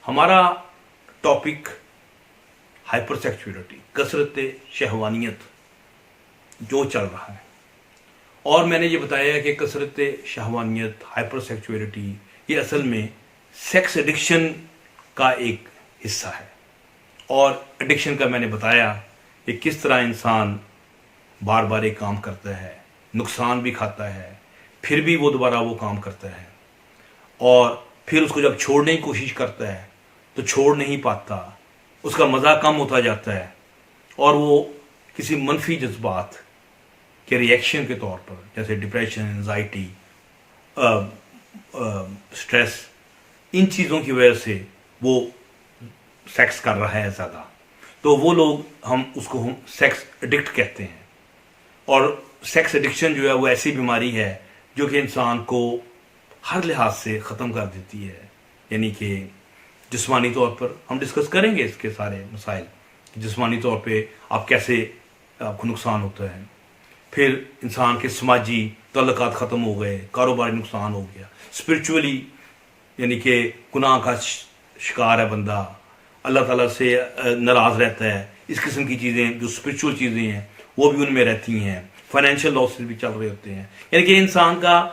ہمارا topic hyper sexuality, کثرت شہوانیت جو چل رہا ہے، اور میں نے یہ بتایا کہ کثرت شہوانیت، ہائپر سیکچولیٹی یہ اصل میں سیکس ایڈکشن کا ایک حصہ ہے. اور ایڈکشن کا میں نے بتایا کہ کس طرح انسان بار بار ایک کام کرتا ہے، نقصان بھی کھاتا ہے، پھر بھی وہ دوبارہ وہ کام کرتا ہے، اور پھر اس کو جب چھوڑنے کی کوشش کرتا ہے تو چھوڑ نہیں پاتا، اس کا مزہ کم ہوتا جاتا ہے، اور وہ کسی منفی جذبات کے ریئیکشن کے طور پر جیسے ڈپریشن، انزائٹی، سٹریس، ان چیزوں کی وجہ سے وہ سیکس کر رہا ہے زیادہ، تو وہ لوگ ہم سیکس ایڈکٹ کہتے ہیں. اور سیکس ایڈکشن جو ہے وہ ایسی بیماری ہے جو کہ انسان کو ہر لحاظ سے ختم کر دیتی ہے. یعنی کہ جسمانی طور پر ہم ڈسکس کریں گے اس کے سارے مسائل، جسمانی طور پہ آپ کیسے آپ کو نقصان ہوتا ہے، پھر انسان کے سماجی تعلقات ختم ہو گئے، کاروباری نقصان ہو گیا، اسپرچولی یعنی کہ گناہ کا شکار ہے بندہ، اللہ تعالیٰ سے ناراض رہتا ہے، اس قسم کی چیزیں جو اسپرچول چیزیں ہیں وہ بھی ان میں رہتی ہیں، فائنینشیل لاسز بھی چل رہے ہوتے ہیں. یعنی کہ انسان کا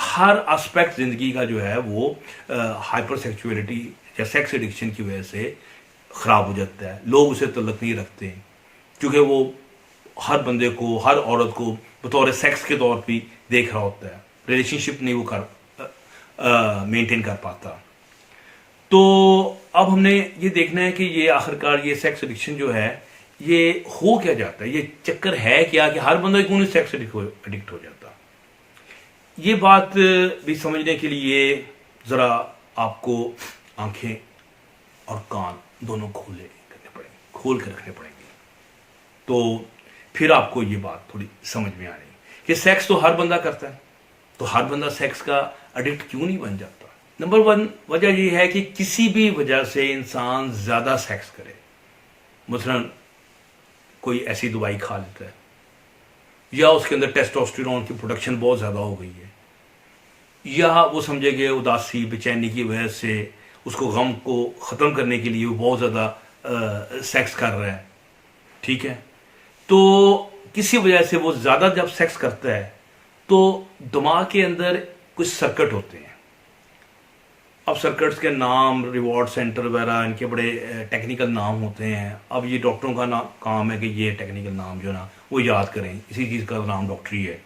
ہر اسپیکٹ زندگی کا جو ہے وہ ہائپر سیکچولیٹی یا سیکس ایڈکشن کی وجہ سے خراب ہو جاتا ہے. لوگ اسے تعلق نہیں رکھتے کیونکہ وہ ہر بندے کو، ہر عورت کو بطور سیکس کے طور پہ دیکھ رہا ہوتا ہے، ریلیشن شپ نہیں وہ مینٹین کر پاتا. تو اب ہم نے یہ دیکھنا ہے کہ یہ آخرکار یہ سیکس ایڈکشن جو ہے یہ ہو کیا جاتا ہے، یہ چکر ہے کیا کہ ہر بندہ کیوں نہیں سیکس ایڈکٹ ہو جاتا. یہ بات بھی سمجھنے کے لیے ذرا آپ کو آنکھیں اور کان دونوں کھول کے رکھنے پڑیں گے، تو پھر آپ کو یہ بات تھوڑی سمجھ میں آ رہی کہ سیکس تو ہر بندہ کرتا ہے، تو ہر بندہ سیکس کا ایڈکٹ کیوں نہیں بن جاتا. نمبر 1 وجہ یہ ہے کہ کسی بھی وجہ سے انسان زیادہ سیکس کرے، مثلا کوئی ایسی دوائی کھا لیتا ہے، یا اس کے اندر ٹیسٹوسٹیرون کی پروڈکشن بہت زیادہ ہو گئی ہے، یا وہ سمجھے کہ اداسی بےچینی کی وجہ سے اس کو غم کو ختم کرنے کے لیے وہ بہت زیادہ سیکس کر رہا ہے. ٹھیک ہے، تو کسی وجہ سے وہ زیادہ جب سیکس کرتا ہے تو دماغ کے اندر کچھ سرکٹ ہوتے ہیں. اب سرکٹس کے نام، ریوارڈ سینٹر وغیرہ، ان کے بڑے ٹیکنیکل نام ہوتے ہیں. اب یہ ڈاکٹروں کا کام ہے کہ یہ ٹیکنیکل نام جو نا وہ یاد کریں، اسی چیز کا نام ڈاکٹری ہے،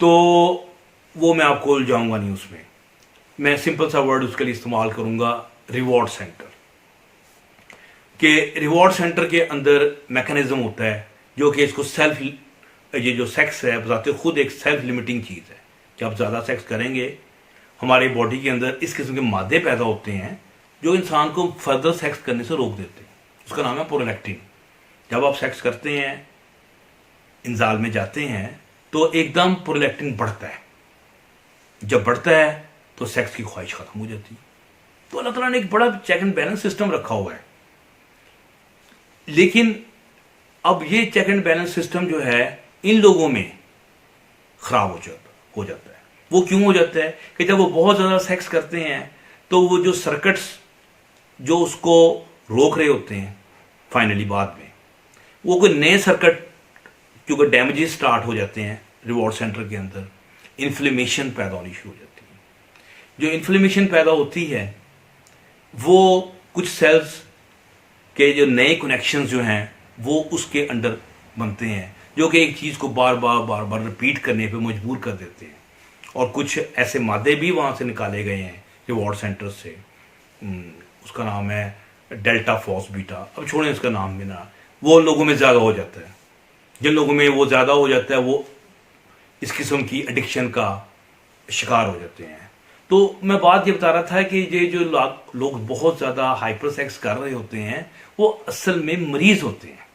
تو وہ میں آپ کو جاؤں گا نہیں. اس میں سمپل سا ورڈ اس کے لیے استعمال کروں گا، ریوارڈ سینٹر. کہ ریوارڈ سینٹر کے اندر میکانزم ہوتا ہے جو کہ اس کو یہ جو سیکس ہے بذات خود ایک سیلف لمیٹنگ چیز ہے. کہ آپ زیادہ سیکس کریں گے ہماری باڈی کے اندر اس قسم کے مادے پیدا ہوتے ہیں جو انسان کو فردر سیکس کرنے سے روک دیتے ہیں. اس کا نام ہے پرولیکٹن. جب آپ سیکس کرتے ہیں، انزال میں جاتے ہیں، تو ایک دم پرولیکٹن بڑھتا ہے. جب بڑھتا ہے تو سیکس کی خواہش ختم ہو جاتی ہے. تو اللہ تعالیٰ نے ایک بڑا چیک اینڈ بیلنس سسٹم رکھا ہوا ہے. لیکن اب یہ چیک اینڈ بیلنس سسٹم جو ہے ان لوگوں میں خراب ہو جاتا ہے. وہ کیوں ہو جاتا ہے کہ جب وہ بہت زیادہ سیکس کرتے ہیں تو وہ جو سرکٹس جو اس کو روک رہے ہوتے ہیں، فائنلی بعد میں وہ کوئی نئے سرکٹ کیونکہ ڈیمیجز سٹارٹ ہو جاتے ہیں ریوارڈ سینٹر کے اندر، انفلیمیشن پیدا ہونی شروع ہو جاتی ہے. جو انفلیمیشن پیدا ہوتی ہے وہ کچھ سیلز کے جو نئے کنیکشنز جو ہیں وہ اس کے اندر بنتے ہیں جو کہ ایک چیز کو بار بار ریپیٹ کرنے پہ مجبور کر دیتے ہیں. اور کچھ ایسے مادے بھی وہاں سے نکالے گئے ہیں ریوارڈ سینٹر سے، اس کا نام ہے ڈیلٹا فوس بیٹا. اب چھوڑیں اس کا نام بھی نہ، وہ لوگوں میں زیادہ ہو جاتا ہے. جن لوگوں میں وہ زیادہ ہو جاتا ہے وہ اس قسم کی ایڈکشن کا شکار ہو جاتے ہیں. تو میں بات یہ بتا رہا تھا کہ یہ جو لوگ بہت زیادہ ہائپر سیکس کر رہے ہوتے ہیں وہ اصل میں مریض ہوتے ہیں.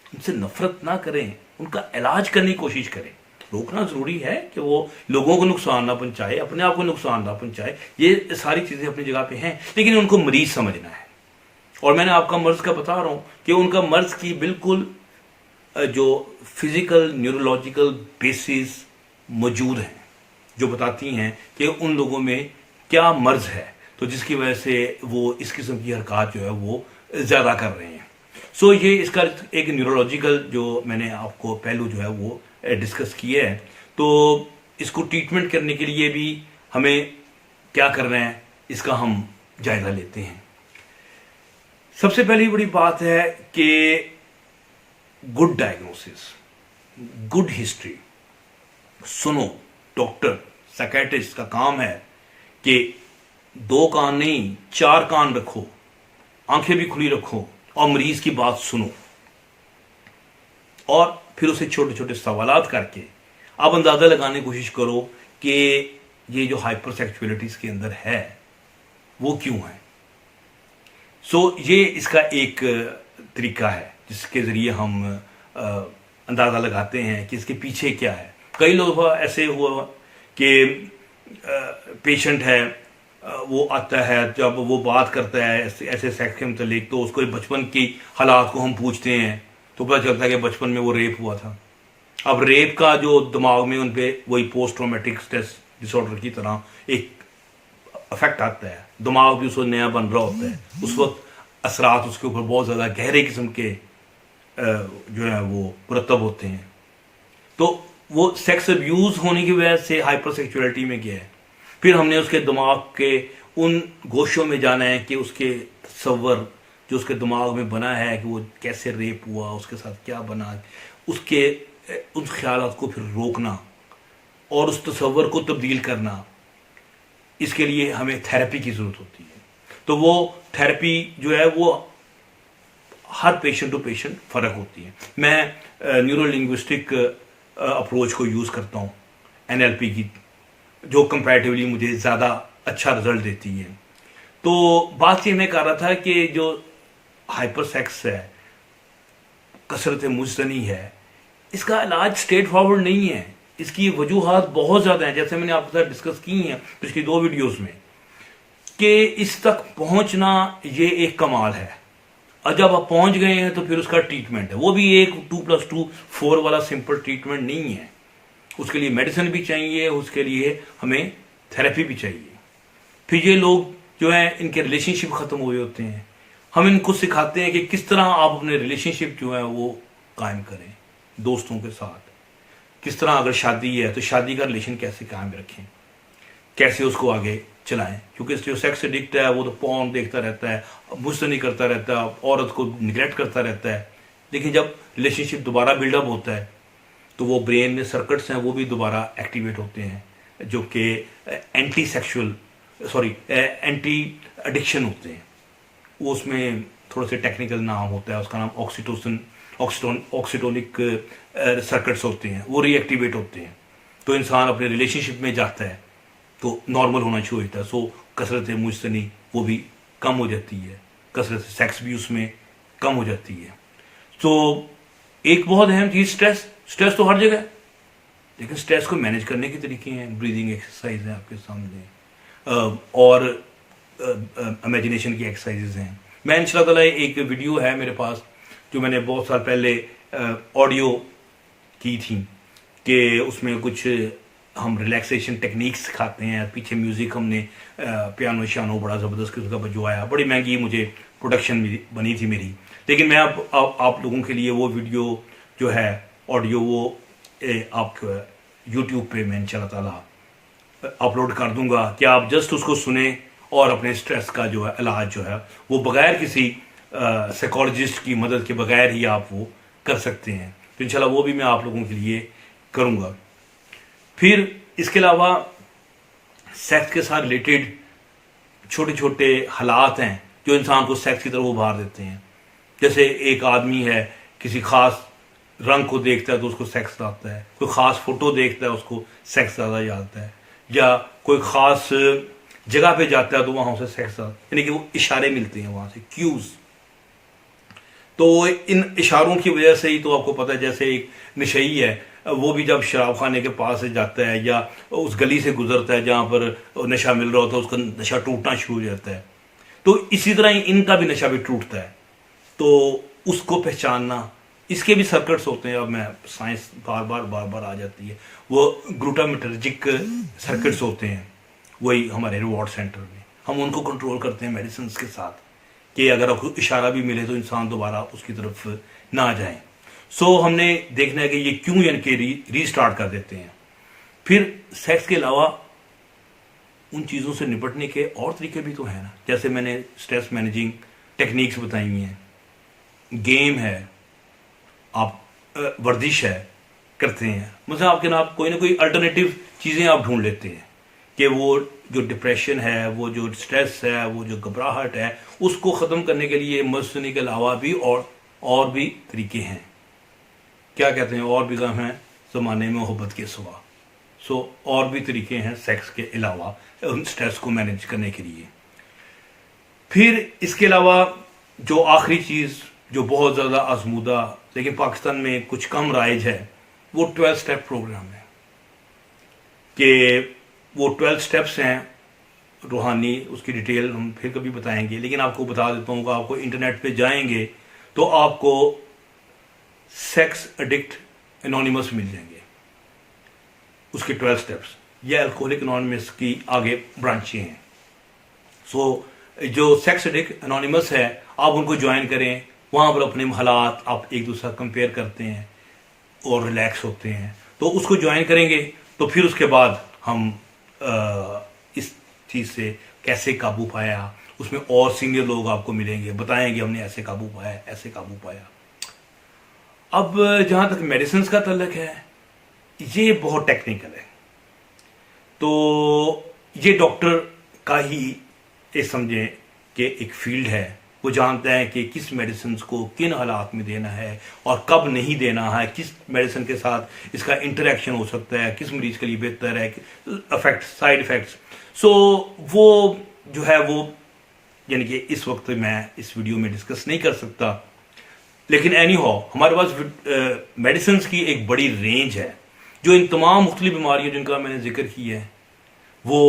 ان سے نفرت نہ کریں، ان کا علاج کرنے کی کوشش کریں. روکنا ضروری ہے کہ وہ لوگوں کو نقصان نہ پہنچائے، اپنے آپ کو نقصان نہ پہنچائے، یہ ساری چیزیں اپنی جگہ پہ ہیں، لیکن ان کو مریض سمجھنا ہے. اور میں نے آپ کا مرض کا بتا رہا ہوں کہ ان کا مرض کی بالکل جو فزیکل نیورولوجیکل بیسز موجود ہیں جو بتاتی ہیں کہ ان لوگوں میں کیا مرض ہے. تو جس کی وجہ سے وہ اس قسم کی حرکات جو ہے وہ زیادہ کر رہے ہیں. سو یہ اس کا ایک نیورولوجیکل جو میں نے آپ کو پہلو جو ہے وہ ڈسکس کیا ہے. تو اس کو ٹریٹمنٹ کرنے کے لیے بھی ہمیں کیا کرنا ہے اس کا ہم جائزہ لیتے ہیں. سب سے پہلی بڑی بات ہے کہ گڈ ڈائگنوسس، گڈ ہسٹری. سنو، ڈاکٹر سائکیٹرسٹ کا کام ہے کہ 2 کان نہیں 4 کان رکھو، آنکھیں بھی کھلی رکھو اور مریض کی بات سنو، اور پھر اسے چھوٹے چھوٹے سوالات کر کے آپ اندازہ لگانے کی کوشش کرو کہ یہ جو ہائپر سیکچولیٹی اس کے اندر ہے وہ کیوں ہے. سو یہ اس کا ایک طریقہ ہے جس کے ذریعے ہم اندازہ لگاتے ہیں کہ اس کے پیچھے کیا ہے. کئی لوگ ایسے ہوا کہ پیشنٹ ہے، وہ آتا ہے، جب وہ بات کرتا ہے ایسے سیکس کے متعلق تو اس کو بچپن کی حالات کو ہم پوچھتے ہیں تو پتہ چلتا ہے کہ بچپن میں وہ ریپ ہوا تھا. اب ریپ کا جو دماغ میں ان پہ وہی post traumatic stress dis order کی طرح ایک افیکٹ آتا ہے، دماغ بھی اس وقت نیا بن رہا ہوتا ہے، اس وقت اثرات اس کے اوپر بہت زیادہ گہرے قسم کے جو ہے وہ مرتب ہوتے ہیں. تو وہ سیکس ابیوز ہونے کی وجہ سے ہائپر سیکچولیٹی میں گیا ہے. پھر ہم نے اس کے دماغ کے ان گوشوں میں جانا ہے کہ اس کے تصور جو اس کے دماغ میں بنا ہے کہ وہ کیسے ریپ ہوا، اس کے ساتھ کیا بنا، اس کے ان خیالات کو پھر روکنا اور اس تصور کو تبدیل کرنا. اس کے لیے ہمیں تھیراپی کی ضرورت ہوتی ہے. تو وہ تھیراپی جو ہے وہ ہر پیشنٹ ٹو پیشنٹ فرق ہوتی ہے. میں نیورو لنگوسٹک اپروچ کو یوز کرتا ہوں، NLP کی، جو کمپیریٹیولی مجھے زیادہ اچھا رزلٹ دیتی ہے. تو بات یہ میں کر رہا تھا کہ جو ہائپر سیکس ہے، کثرت مجتنی ہے، اس کا علاج اسٹریٹ فارورڈ نہیں ہے. اس کی وجوہات بہت زیادہ ہیں، جیسے میں نے آپ کے ساتھ ڈسکس کی ہیں پچھلی 2 ویڈیوز میں، کہ اس تک پہنچنا یہ ایک کمال ہے. اور جب آپ پہنچ گئے ہیں تو پھر اس کا ٹریٹمنٹ ہے، وہ بھی ایک 2+2 4 والا سمپل ٹریٹمنٹ نہیں ہے. اس کے لیے میڈیسن بھی چاہیے، اس کے لیے ہمیں تھیراپی بھی چاہیے. پھر یہ لوگ جو ہیں ان کے ریلیشن شپ ختم ہوئے ہوتے ہیں، ہم ان کو سکھاتے ہیں کہ کس طرح آپ اپنے ریلیشن شپ جو ہے وہ قائم کریں دوستوں کے ساتھ. کس طرح اگر شادی ہے تو شادی کا ریلیشن کیسے قائم رکھیں، کیسے اس کو آگے چلائیں. کیونکہ جو سیکس ایڈکٹ ہے وہ تو پورن دیکھتا رہتا ہے، مجتنی کرتا رہتا ہے، عورت کو نگلیکٹ کرتا رہتا ہے. لیکن جب ریلیشن شپ دوبارہ بلڈ اپ ہوتا ہے تو وہ برین میں سرکٹس ہیں وہ بھی دوبارہ ایکٹیویٹ ہوتے ہیں، جو کہ اینٹی ایڈکشن ہوتے ہیں. وہ اس میں تھوڑا سے ٹیکنیکل نام ہوتا ہے، اس کا نام آکسیٹونک سرکٹس ہوتے ہیں، وہ ری ایکٹیویٹ ہوتے ہیں. تو انسان اپنے ریلیشن شپ میں جاتا ہے تو نارمل ہونا شروع ہوتا ہے. سو کثرت مجتنی وہ بھی کم ہو جاتی ہے، کثرت سیکس بھی اس میں کم ہو جاتی ہے. تو ایک بہت اہم چیز اسٹریس تو ہر جگہ ہے، لیکن اسٹریس کو مینیج کرنے کے طریقے ہیں. بریدنگ ایکسرسائز ہیں آپ کے سامنے، اور امیجنیشن کی ایکسرسائزز ہیں. میں ان شاء اللہ تعالیٰ ایک ویڈیو ہے میرے پاس جو میں نے بہت سال پہلے آڈیو کی تھی، کہ اس میں کچھ ہم ریلیکسیشن ٹیکنیکس سکھاتے ہیں. پیچھے میوزک ہم نے پیانو شانو بڑا زبردست قسم کا بجوایا، بڑی مہنگی مجھے پروڈکشن بنی تھی میری. لیکن میں اب آپ لوگوں کے لیے وہ ویڈیو جو ہے آڈیو وہ آپ یوٹیوب پہ میں ان شاء اللہ تعالیٰ اپلوڈ کر دوں گا کہ آپ جسٹ اس کو سنیں اور اپنے اسٹریس کا جو ہے علاج جو ہے وہ بغیر کسی سائیکالوجسٹ کی مدد کے بغیر ہی آپ وہ کر سکتے ہیں. تو انشاءاللہ وہ بھی میں آپ لوگوں کے لیے کروں گا. پھر اس کے علاوہ سیکس کے ساتھ ریلیٹڈ چھوٹے چھوٹے حالات ہیں جو انسان کو سیکس کی طرف ابھار دیتے ہیں. جیسے ایک آدمی ہے کسی خاص رنگ کو دیکھتا ہے تو اس کو سیکس آتا ہے، کوئی خاص فوٹو دیکھتا ہے اس کو سیکس زیادہ جاتا ہے، یا کوئی خاص جگہ پہ جاتا ہے تو وہاں اسے سیکس آتا ہے، یعنی کہ وہ اشارے ملتے ہیں وہاں سے، کیوز. تو ان اشاروں کی وجہ سے ہی تو آپ کو پتہ ہے، جیسے ایک نشئی ہے وہ بھی جب شراب خانے کے پاس سے جاتا ہے یا اس گلی سے گزرتا ہے جہاں پر نشہ مل رہا ہوتا ہے، اس کا نشہ ٹوٹنا شروع ہو جاتا ہے. تو اسی طرح ان کا بھی نشہ بھی ٹوٹتا ہے. تو اس کو پہچاننا، اس کے بھی سرکٹس ہوتے ہیں. اب میں سائنس بار بار آ جاتی ہے، وہ گلوٹامٹرجک سرکٹس ہوتے ہیں، وہی ہمارے ریوارڈ سینٹر میں ہم ان کو کنٹرول کرتے ہیں میڈیسنز کے ساتھ کہ اگر آپ کو اشارہ بھی ملے تو انسان دوبارہ اس کی طرف نہ جائیں. سو ہم نے دیکھنا ہے کہ یہ کیوں یعنی کہ ری اسٹارٹ کر دیتے ہیں. پھر سیکس کے علاوہ ان چیزوں سے نپٹنے کے اور طریقے بھی تو ہیں نا, جیسے میں نے اسٹریس مینیجنگ ٹیکنیکس بتائی ہوئی ہیں, گیم ہے, آپ ورزش ہے کرتے ہیں, مثلا آپ کے نا کوئی نہ کوئی الٹرنیٹیو چیزیں آپ ڈھونڈ لیتے ہیں کہ وہ جو ڈپریشن ہے, وہ جو اسٹریس ہے, وہ جو گھبراہٹ ہے, اس کو ختم کرنے کے لیے موسیقی کے علاوہ بھی اور بھی طریقے ہیں. کیا کہتے ہیں, اور بھی غم ہیں زمانے میں محبت کے سوا. سو اور بھی طریقے ہیں سیکس کے علاوہ اسٹریس کو مینیج کرنے کے لیے. پھر اس کے علاوہ جو آخری چیز جو بہت زیادہ آزمودہ لیکن پاکستان میں کچھ کم رائج ہے, وہ 12 اسٹیپ پروگرام ہے. کہ وہ 12 اسٹیپس ہیں روحانی, اس کی ڈیٹیل ہم پھر کبھی بتائیں گے, لیکن آپ کو بتا دیتا ہوں کہ آپ کو انٹرنیٹ پہ جائیں گے تو آپ کو سیکس ایڈکٹ انونیمس مل جائیں گے, اس کے 12 اسٹیپس. یہ الکوہلک انونیمس کی آگے برانچیں ہیں. سو جو سیکس ایڈکٹ انونیمس ہے, آپ ان کو جوائن کریں, وہاں پر اپنے حالات آپ ایک دوسرا کمپیئر کرتے ہیں اور ریلیکس ہوتے ہیں. تو اس کو جوائن کریں گے تو پھر اس کے بعد ہم اس چیز سے کیسے قابو پایا, اس میں اور سینئر لوگ آپ کو ملیں گے, بتائیں گے ہم نے ایسے قابو پایا, ایسے قابو پایا. اب جہاں تک میڈیسنز کا تعلق ہے, یہ بہت ٹیکنیکل ہے. تو یہ ڈاکٹر کا ہی یہ سمجھیں کہ ایک فیلڈ ہے, وہ جانتا ہے کہ کس میڈیسنز کو کن حالات میں دینا ہے اور کب نہیں دینا ہے, کس میڈیسن کے ساتھ اس کا انٹریکشن ہو سکتا ہے, کس مریض کے لیے بہتر ہے, سائیڈ ایفیکٹس. سو وہ جو ہے وہ یعنی کہ اس وقت میں اس ویڈیو میں ڈسکس نہیں کر سکتا, لیکن اینی ہاؤ ہمارے پاس میڈیسنز کی ایک بڑی رینج ہے جو ان تمام مختلف بیماریوں جن کا میں نے ذکر کی ہے وہ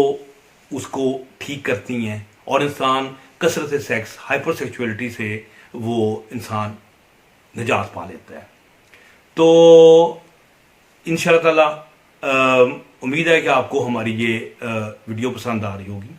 اس کو ٹھیک کرتی ہیں, اور انسان کثرت سیکس, ہائپر سیکچولیٹی سے وہ انسان نجات پا لیتا ہے. تو انشاءاللہ تعالی امید ہے کہ آپ کو ہماری یہ ویڈیو پسند آ رہی ہوگی.